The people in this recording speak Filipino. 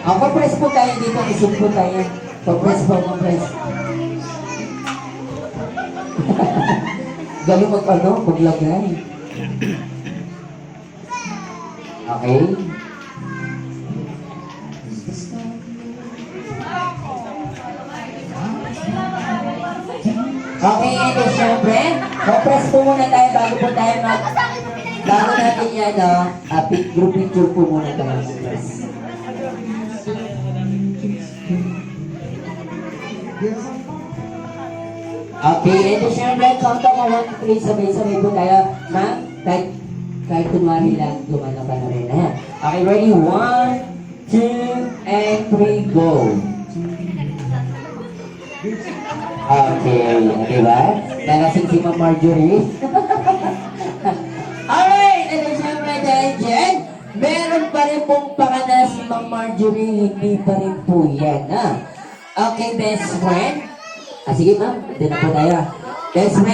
Compress po tayo dito. Isip po tayo. Compress po, compress. Galing maglagay. Okay. Okay, ito syempre. Compress po muna tayo bago po tayo bago natin yan, group picture po muna tayo. Okay, ito syempre. Count ako 1, 3, sabay-sabay po tayo. Ma'am, kahit kunwari lang, gumana pa na rin. Okay, ready? 1, 2, and 3, go! Okay, diba? Nalasing si Ma'am Marjorie. Alright, ito syempre dahil dyan, meron pa rin pong pakana si Ma'am Marjorie, hindi pa rin po yan, ha? Okay, best friend. Sige ma'am, dito na po tayo. Best friend.